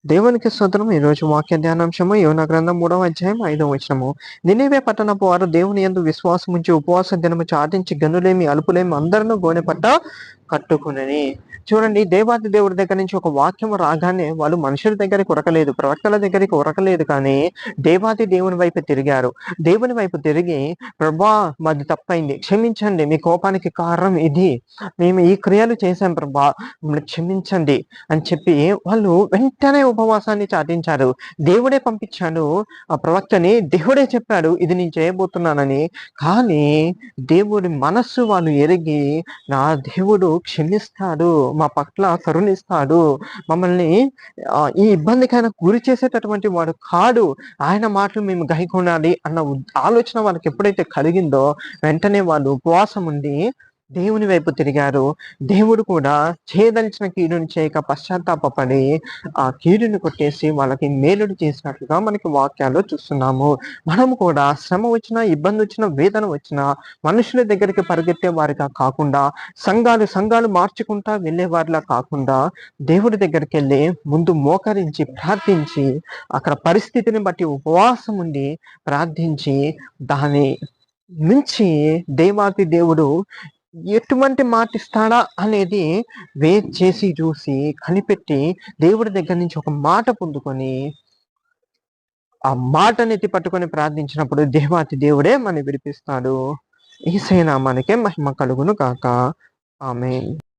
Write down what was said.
దేవునికి స్తోత్రం. ఈరోజు వాక్య ధ్యానాంశము యోనా గ్రంథం 3వ అధ్యాయం 5వ వచనము. నినివే పట్టణపు వారు దేవుని యందు విశ్వాసముంచి ఉపవాస దినము చాటించి గనులేమి అలుపులేమి అందరినూ గోనెపట్ట కట్టుకునని. చూడండి, దేవాది దేవుడి దగ్గర నుంచి ఒక వాక్యం రాగానే వాళ్ళు మనుషుల దగ్గరికి ఉరకలేదు, ప్రవక్తల దగ్గరికి ఉరకలేదు, కానీ దేవాది దేవుని వైపు తిరిగారు. దేవుని వైపు తిరిగి, ప్రభా మాది తప్పైంది, క్షమించండి, మీ కోపానికి కారణం ఇది, మేము ఈ క్రియలు చేశాం ప్రభా, మమ్మల్ని క్షమించండి అని చెప్పి వాళ్ళు వెంటనే ఉపవాసాన్ని చాటించారు. దేవుడే పంపించాడు ఆ ప్రవక్తని, దేవుడే చెప్పాడు ఇది నేను చేయబోతున్నానని. కానీ దేవుడి మనస్సు వాళ్ళు ఎరిగి, నా దేవుడు క్షమిస్తాడు, మా పట్ల కరుణిస్తాడు, మమ్మల్ని ఈ ఇబ్బందికైనా గురి చేసేటటువంటి వాడు కాడు, ఆయన మాటలు మేము గైకొనాలి అన్న ఆలోచన వాళ్ళకి ఎప్పుడైతే కలిగిందో వెంటనే వాళ్ళు ఉపవాసం ఉండి దేవుని వైపు తిరిగారు. దేవుడు కూడా చేయదలిచిన కీడుని చేయక పశ్చాత్తాపడి ఆ కీడుని కొట్టేసి వాళ్ళకి మేలుడు చేసినట్లుగా మనకి వాక్యాల్లో చూస్తున్నాము. మనము కూడా శ్రమ వచ్చినా, ఇబ్బంది వచ్చినా, వేదన వచ్చినా మనుషుల దగ్గరికి పరిగెత్తే వారిగా కాకుండా, సంఘాలు మార్చుకుంటా వెళ్ళేవారిలా కాకుండా, దేవుడి దగ్గరికి వెళ్ళి ముందు మోకరించి ప్రార్థించి, అక్కడ పరిస్థితిని బట్టి ఉపవాసం ఉండి ప్రార్థించి, దాని నుంచి దేవాతి దేవుడు ఎటువంటి మాట ఇస్తాడా అనేది వెయిట్ చేసి చూసి కనిపెట్టి దేవుడి దగ్గర నుంచి ఒక మాట పొందుకొని ఆ మాటని ఎత్తి పట్టుకొని ప్రార్థించినప్పుడు దేవాతి దేవుడే మనని విడిపిస్తాడు. యేసయ్య నామానికే మహిమ కలుగును గాక. ఆమేన్.